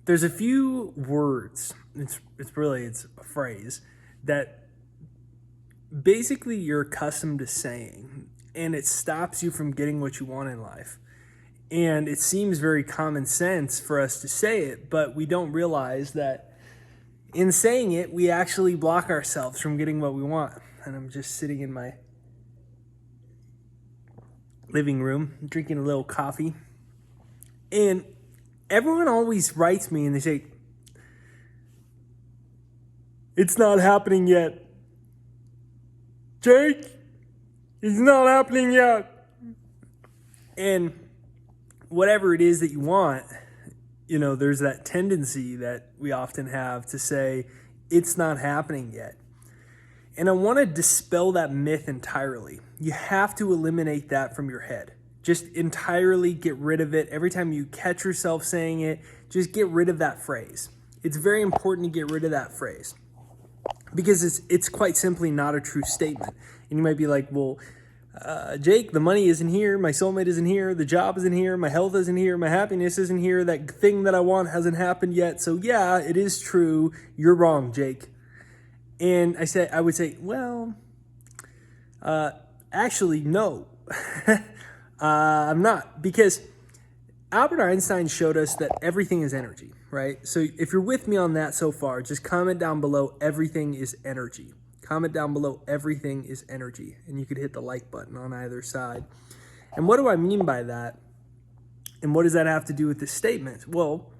there's a few words, it's a phrase that basically you're accustomed to saying, and it stops you from getting what you want in life. And it seems very common sense for us to say it, but we don't realize that in saying it, we actually block ourselves from getting what we want. And I'm just sitting in my living room, drinking a little coffee. And everyone always writes me and they say, "It's not happening yet. Jake, it's not happening yet." And whatever it is that you want, there's that tendency that we often have to say, "It's not happening yet." And I want to dispel that myth entirely. You have to eliminate that from your head. Just entirely get rid of it. Every time you catch yourself saying it, just get rid of that phrase. It's very important to get rid of that phrase because it's quite simply not a true statement. And you might be like, "Well, Jake, the money isn't here, my soulmate isn't here, the job isn't here, my health isn't here, my happiness isn't here, that thing that I want hasn't happened yet. So yeah, it is true. You're wrong, Jake." And I would say, well, actually, no, I'm not, because Albert Einstein showed us that everything is energy, right? So if you're with me on that so far, just comment down below, everything is energy. Comment down below, everything is energy. And you could hit the like button on either side. And what do I mean by that? And what does that have to do with this statement? Well,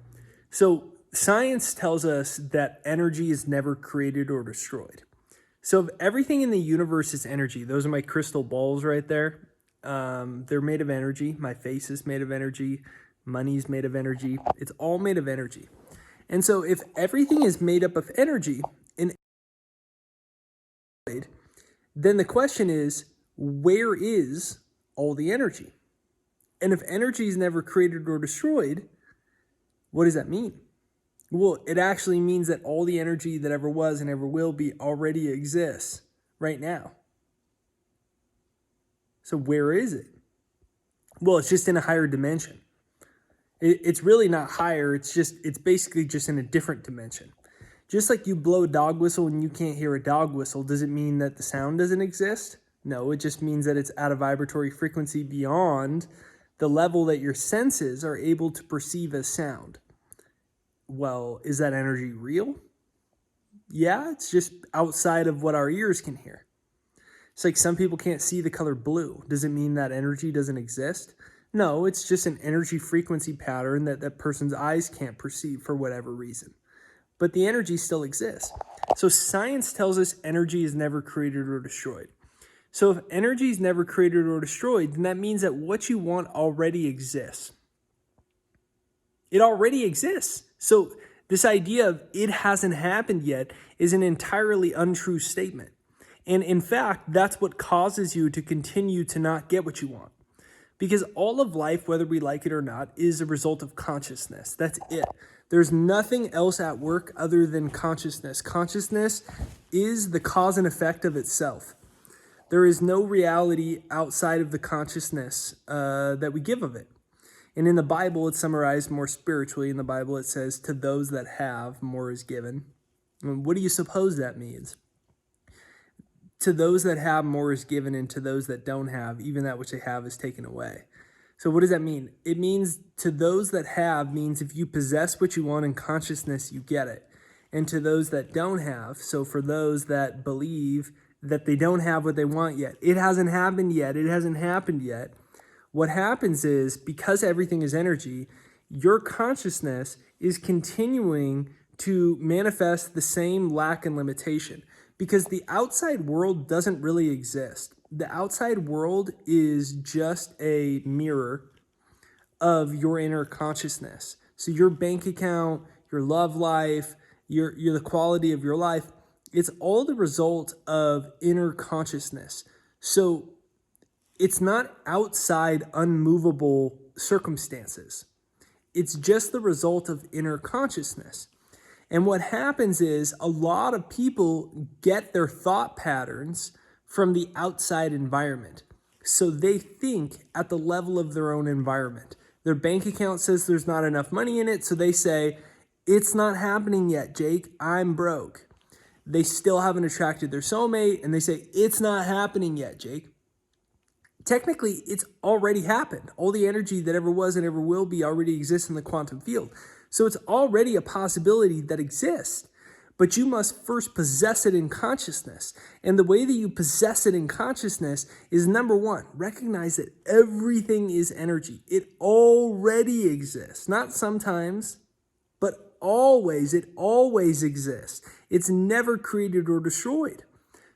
so science tells us that energy is never created or destroyed. So if everything in the universe is energy, those are my crystal balls right there. They're made of energy. My face is made of energy. Money's made of energy. It's all made of energy. And so if everything is made up of energy, then the question is, where is all the energy? And if energy is never created or destroyed, what does that mean? Well, it actually means that all the energy that ever was and ever will be already exists right now. So where is it? Well, it's just in a higher dimension. It's really not higher. It's basically just in a different dimension. Just like you blow a dog whistle and you can't hear a dog whistle, does it mean that the sound doesn't exist? No, it just means that it's at a vibratory frequency beyond the level that your senses are able to perceive as sound. Well, is that energy real? Yeah, it's just outside of what our ears can hear. It's like some people can't see the color blue. Does it mean that energy doesn't exist? No, it's just an energy frequency pattern that that person's eyes can't perceive for whatever reason. But the energy still exists. So science tells us energy is never created or destroyed. So if energy is never created or destroyed, then that means that what you want already exists. It already exists. So this idea of it hasn't happened yet is an entirely untrue statement. And in fact, that's what causes you to continue to not get what you want. Because all of life, whether we like it or not, is a result of consciousness. That's it. There's nothing else at work other than consciousness. Consciousness is the cause and effect of itself. There is no reality outside of the consciousness that we give of it. And in the Bible, it's summarized more spiritually. In the Bible, it says, "To those that have, more is given." And what do you suppose that means? To those that have, more is given, and to those that don't have, even that which they have is taken away. So what does that mean? It means to those that have means if you possess what you want in consciousness, you get it. And to those that don't have, so for those that believe that they don't have what they want yet, it hasn't happened yet, it hasn't happened yet. What happens is, because everything is energy, your consciousness is continuing to manifest the same lack and limitation. Because the outside world doesn't really exist. The outside world is just a mirror of your inner consciousness. So your bank account, your love life, the quality of your life, it's all the result of inner consciousness. So it's not outside unmovable circumstances. It's just the result of inner consciousness. And what happens is a lot of people get their thought patterns from the outside environment. So they think at the level of their own environment. Their bank account says there's not enough money in it, so they say, It's not happening yet, Jake. I'm broke. They still haven't attracted their soulmate, and they say, it's not happening yet, Jake. Technically, it's already happened. All the energy that ever was and ever will be already exists in the quantum field. So it's already a possibility that exists. But you must first possess it in consciousness. And the way that you possess it in consciousness is, number one, recognize that everything is energy. It already exists. Not sometimes, but always. It always exists. It's never created or destroyed.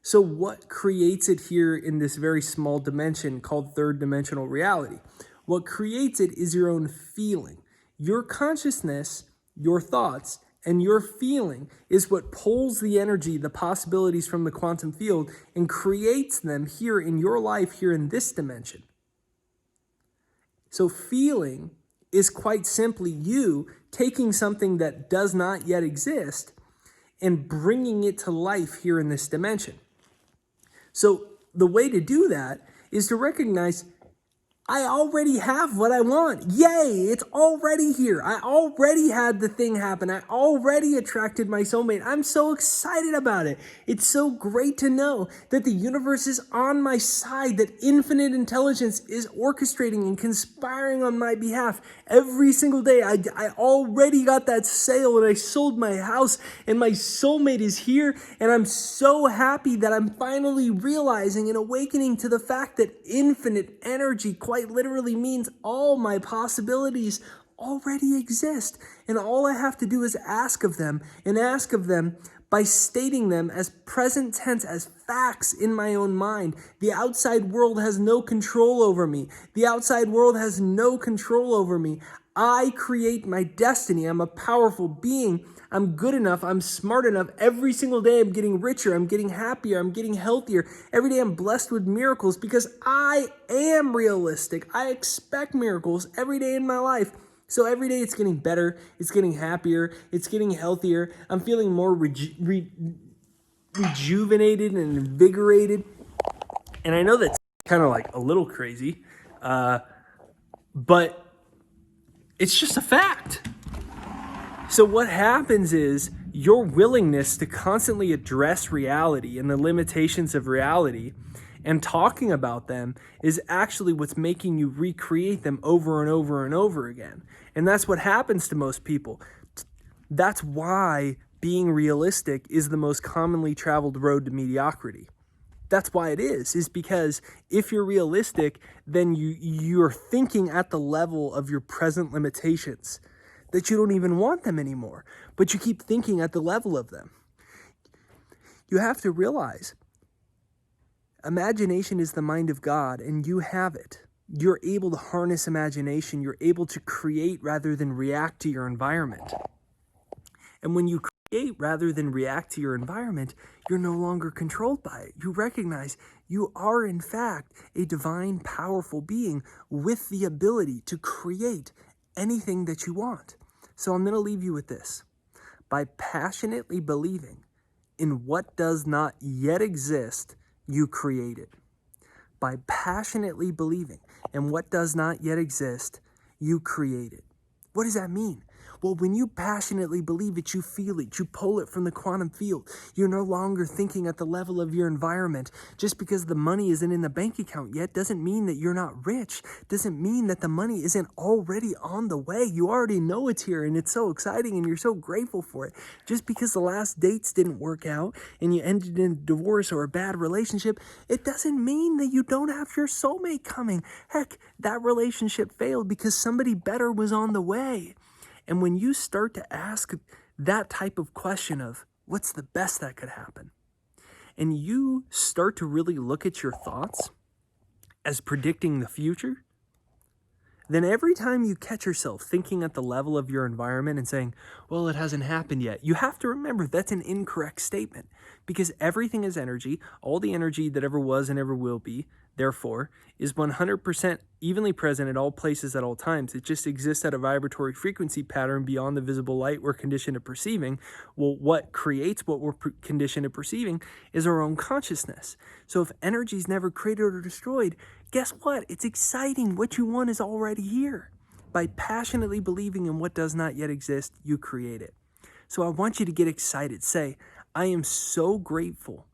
So what creates it here in this very small dimension called third dimensional reality? What creates it is your own feeling. Your consciousness, your thoughts, and your feeling is what pulls the energy, the possibilities from the quantum field and creates them here in your life, here in this dimension. So feeling is quite simply you taking something that does not yet exist and bringing it to life here in this dimension. So the way to do that is to recognize, I already have what I want. Yay, it's already here. I already had the thing happen. I already attracted my soulmate. I'm so excited about it. It's so great to know that the universe is on my side, that infinite intelligence is orchestrating and conspiring on my behalf every single day. I already got that sale and I sold my house and my soulmate is here. And I'm so happy that I'm finally realizing and awakening to the fact that infinite energy quite literally means all my possibilities already exist. And all I have to do is ask of them, and ask of them by stating them as present tense, as facts in my own mind. The outside world has no control over me. The outside world has no control over me. I create my destiny. I'm a powerful being. I'm good enough. I'm smart enough. Every single day I'm getting richer. I'm getting happier. I'm getting healthier. Every day I'm blessed with miracles because I am realistic. I expect miracles every day in my life. So every day it's getting better. It's getting happier. It's getting healthier. I'm feeling more rejuvenated and invigorated. And I know that's kind of like a little crazy, but it's just a fact. So what happens is your willingness to constantly address reality and the limitations of reality and talking about them is actually what's making you recreate them over and over and over again. And that's what happens to most people. That's why being realistic is the most commonly traveled road to mediocrity. That's why it is because if you're realistic, then you're thinking at the level of your present limitations, that you don't even want them anymore, but you keep thinking at the level of them. You have to realize, imagination is the mind of God, and you have it. You're able to harness imagination. You're able to create rather than react to your environment. And when you create rather than react to your environment, you're no longer controlled by it. You recognize you are, in fact, a divine, powerful being with the ability to create anything that you want. So I'm going to leave you with this. By passionately believing in what does not yet exist, you create it. By passionately believing in what does not yet exist, you create it. What does that mean? Well, when you passionately believe it, you feel it. You pull it from the quantum field. You're no longer thinking at the level of your environment. Just because the money isn't in the bank account yet doesn't mean that you're not rich. Doesn't mean that the money isn't already on the way. You already know it's here and it's so exciting and you're so grateful for it. Just because the last dates didn't work out and you ended in a divorce or a bad relationship, it doesn't mean that you don't have your soulmate coming. Heck, that relationship failed because somebody better was on the way. And when you start to ask that type of question of what's the best that could happen, and you start to really look at your thoughts as predicting the future, then every time you catch yourself thinking at the level of your environment and saying, well, it hasn't happened yet, you have to remember that's an incorrect statement because everything is energy. All the energy that ever was and ever will be, therefore, is 100% evenly present at all places at all times. It just exists at a vibratory frequency pattern beyond the visible light we're conditioned to perceiving. Well, what creates what we're conditioned to perceiving is our own consciousness. So if energy is never created or destroyed, guess what? It's exciting. What you want is already here. By passionately believing in what does not yet exist, you create it. So I want you to get excited. Say, I am so grateful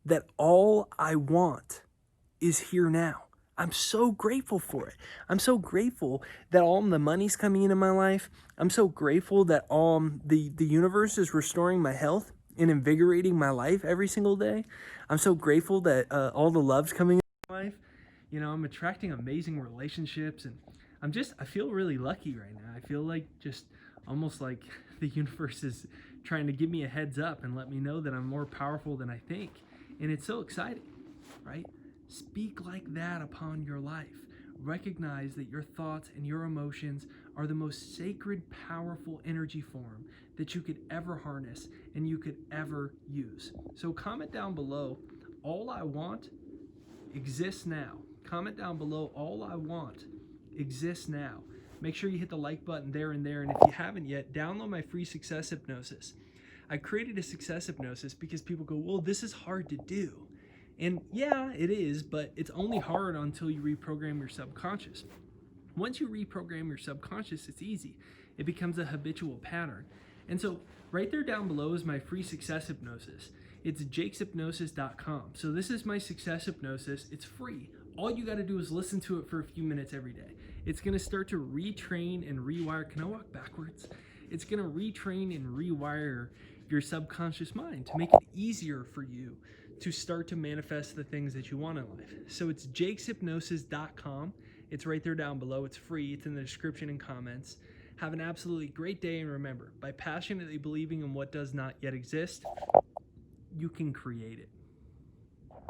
that all I want is here now. I'm so grateful for it. I'm so grateful that all the money's coming into my life. I'm so grateful that the universe is restoring my health and invigorating my life every single day. I'm so grateful that all the love's coming into my life. You know, I'm attracting amazing relationships, and I feel really lucky right now. I feel like just almost like the universe is trying to give me a heads up and let me know that I'm more powerful than I think. And it's so exciting, right? Speak like that upon your life. Recognize that your thoughts and your emotions are the most sacred, powerful energy form that you could ever harness and you could ever use. So comment down below, all I want exists now. Comment down below, all I want exists now. Make sure you hit the like button there and there. And if you haven't yet, download my free success hypnosis. I created a success hypnosis because people go, well, this is hard to do. And yeah, it is, but it's only hard until you reprogram your subconscious. Once you reprogram your subconscious, it's easy. It becomes a habitual pattern. And so right there down below is my free success hypnosis. It's jakeshypnosis.com. So this is my success hypnosis. It's free. All you got to do is listen to it for a few minutes every day. It's going to start to retrain and rewire. Can I walk backwards? It's going to retrain and rewire your subconscious mind to make it easier for you to start to manifest the things that you want in life. So it's jakeshypnosis.com. It's right there down below. It's free. It's in the description and comments. Have an absolutely great day, and remember, by passionately believing in what does not yet exist, you can create it.